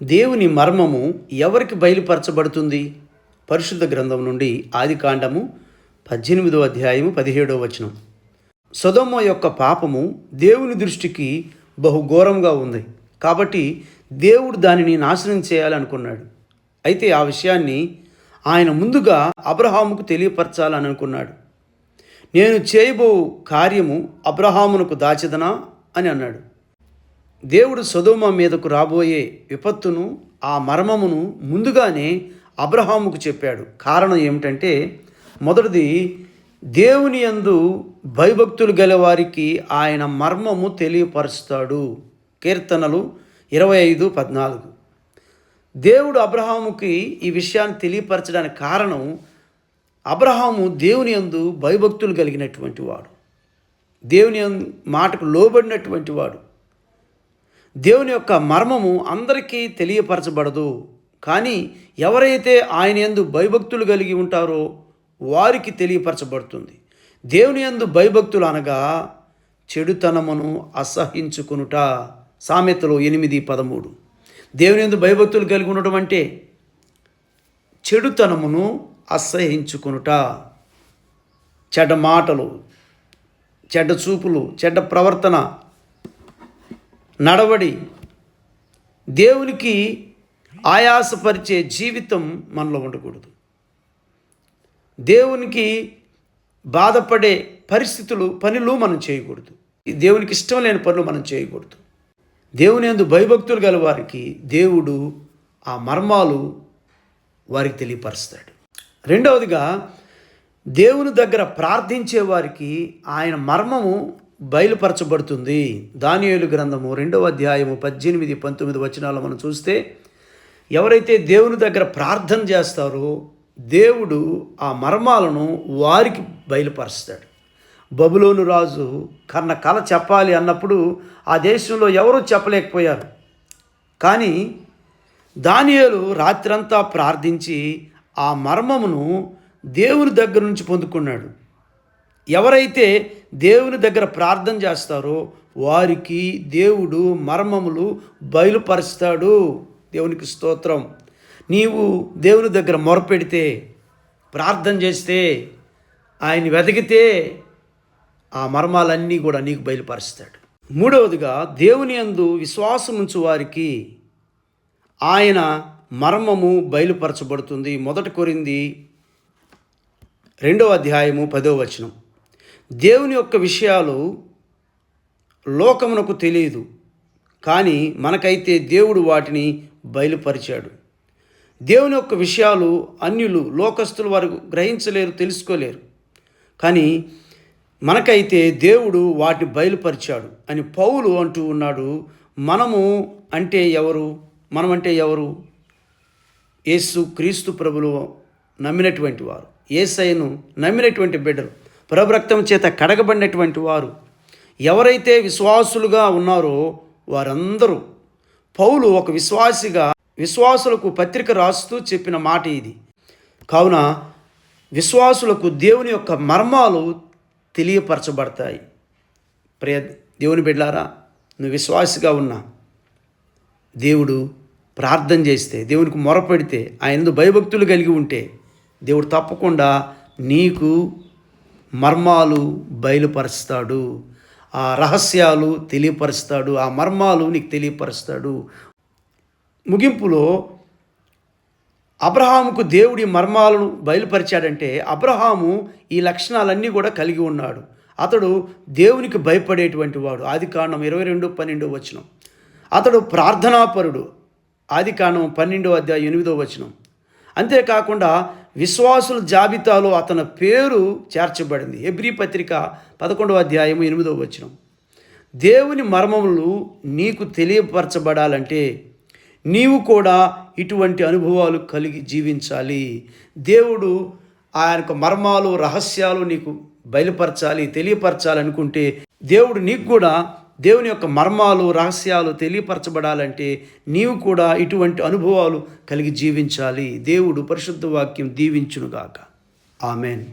దేవుని మర్మము ఎవరికి బయలుపరచబడుతుంది? పరిశుద్ధ గ్రంథం నుండి ఆదికాండము 18వ అధ్యాయము 17వ వచనం. సొదొమ యొక్క పాపము దేవుని దృష్టికి బహుఘోరంగా ఉంది. కాబట్టి దేవుడు దానిని నాశనం చేయాలనుకున్నాడు. అయితే ఆ విషయాన్ని ఆయన ముందుగా అబ్రహాముకు తెలియపరచాలని అనుకున్నాడు. నేను చేయబో కార్యము అబ్రహామునకు దాచెదనా అని అన్నాడు. దేవుడు సొదొమ మీదకు రాబోయే విపత్తును, ఆ మర్మమును ముందుగానే అబ్రహాముకు చెప్పాడు. కారణం ఏమిటంటే, మొదటిది, దేవుని యందు భయభక్తులు గలవారికి ఆయన మర్మము తెలియపరుస్తాడు. కీర్తనలు 25:14. దేవుడు అబ్రహాముకి ఈ విషయాన్ని తెలియపరచడానికి కారణం, అబ్రహాము దేవుని యందు భయభక్తులు కలిగినటువంటి వాడు, దేవుని మాటకు లోబడినటువంటి వాడు. దేవుని యొక్క మర్మము అందరికీ తెలియపరచబడదు, కానీ ఎవరైతే ఆయన యందు భయభక్తులు కలిగి ఉంటారో వారికి తెలియపరచబడుతుంది. దేవుని యందు భయభక్తులు అనగా చెడుతనమును అసహించుకునుట. సామెతలు 8:13. దేవుని యందు భయభక్తులు కలిగి ఉండటం అంటే చెడుతనమును అసహించుకునుట. చెడ్డ మాటలు, చెడ్డ చూపులు, చెడ్డ ప్రవర్తన, నడవడి, దేవునికి ఆయాసపరిచే జీవితం మనలో ఉండకూడదు. దేవునికి బాధపడే పరిస్థితులు, పనులు మనం చేయకూడదు. దేవునికి ఇష్టం లేని పనులు మనం చేయకూడదు. దేవుని యందు భయభక్తులు గల వారికి దేవుడు ఆ మర్మాలు వారికి తెలియపరుస్తాడు. రెండవదిగా, దేవుని దగ్గర ప్రార్థించే వారికి ఆయన మర్మము బయలుపరచబడుతుంది. దానియేలు గ్రంథము 2వ అధ్యాయము 18-19 వచనాలు మనం చూస్తే, ఎవరైతే దేవుని దగ్గర ప్రార్థన చేస్తారో దేవుడు ఆ మర్మాలను వారికి బయలుపరుస్తాడు. బబులోను రాజు కన్న కల చెప్పాలి అన్నప్పుడు ఆ దేశంలో ఎవరూ చెప్పలేకపోయారు. కానీ దానియేలు రాత్రంతా ప్రార్థించి ఆ మర్మమును దేవుని దగ్గర నుంచి పొందుకున్నాడు. ఎవరైతే దేవుని దగ్గర ప్రార్థన చేస్తారో వారికి దేవుడు మర్మములు బయలుపరుస్తాడు. దేవునికి స్తోత్రం. నీవు దేవుని దగ్గర మొరపెడితే, ప్రార్థన చేస్తే, ఆయన వెతికితే ఆ మర్మాలన్నీ కూడా నీకు బయలుపరుస్తాడు. మూడవదిగా, దేవుని యందు విశ్వాసం ఉంచు వారికి ఆయన మర్మము బయలుపరచబడుతుంది. 1 కొరింథీ 2వ అధ్యాయము 10వ వచనం. దేవుని యొక్క విషయాలు లోకమునకు తెలియదు, కానీ మనకైతే దేవుడు వాటిని బయలుపరిచాడు. దేవుని యొక్క విషయాలు అన్యులు, లోకస్తులు వారు గ్రహించలేరు, తెలుసుకోలేరు, కానీ మనకైతే దేవుడు వాటిని బయలుపరిచాడు అని పౌలు అంటూ ఉన్నాడు. మనము అంటే ఎవరు? మనమంటే ఎవరు? యేసు క్రీస్తు ప్రభులు నమ్మినటువంటి వారు, యేసయ్యను నమ్మినటువంటి బిడ్డలు, ప్రభు చేత కడగబడినటువంటి వారు. ఎవరైతే విశ్వాసులుగా ఉన్నారో వారందరూ, పౌలు ఒక విశ్వాసిగా విశ్వాసులకు పత్రిక రాస్తూ చెప్పిన మాట ఇది. కావున విశ్వాసులకు దేవుని యొక్క మర్మాలు తెలియపరచబడతాయి. ప్రియ దేవుని బిడ్డలారా, నువ్వు విశ్వాసిగా ఉన్నా, దేవుడు ప్రార్థన చేస్తే, దేవునికి మొరపెడితే, ఆయన భయభక్తులు కలిగి ఉంటే దేవుడు తప్పకుండా నీకు మర్మాలు బయలుపరుస్తాడు. ఆ రహస్యాలు తెలియపరుస్తాడు. ఆ మర్మాలు నీకు తెలియపరుస్తాడు. ముగింపులో, అబ్రహాముకు దేవుడి మర్మాలను బయలుపరిచాడంటే అబ్రహాము ఈ లక్షణాలన్నీ కూడా కలిగి ఉన్నాడు. అతడు దేవునికి భయపడేటువంటి వాడు. ఆదికాండం 22:12 వచనం. అతడు ప్రార్థనాపరుడు. ఆదికాండం 12వ అధ్యాయం 8వ వచనం. అంతేకాకుండా విశ్వాసుల జాబితాలో అతని పేరు చేర్చబడింది. హెబ్రీ పత్రిక 11వ అధ్యాయము 8వ వచనం. దేవుని మర్మములు నీకు తెలియపరచబడాలంటే నీవు కూడా ఇటువంటి అనుభవాలు కలిగి జీవించాలి. దేవుడు ఆయన మర్మాలు, రహస్యాలు నీకు బయలుపరచాలి, తెలియపరచాలనుకుంటే, దేవుడు నీకు కూడా దేవుని యొక్క మర్మాలు, రహస్యాలు తెలియపరచబడాలంటే నీవు కూడా ఇటువంటి అనుభవాలు కలిగి జీవించాలి. దేవుడు పరిశుద్ధ వాక్యం దీవించునుగాక. ఆమెన్.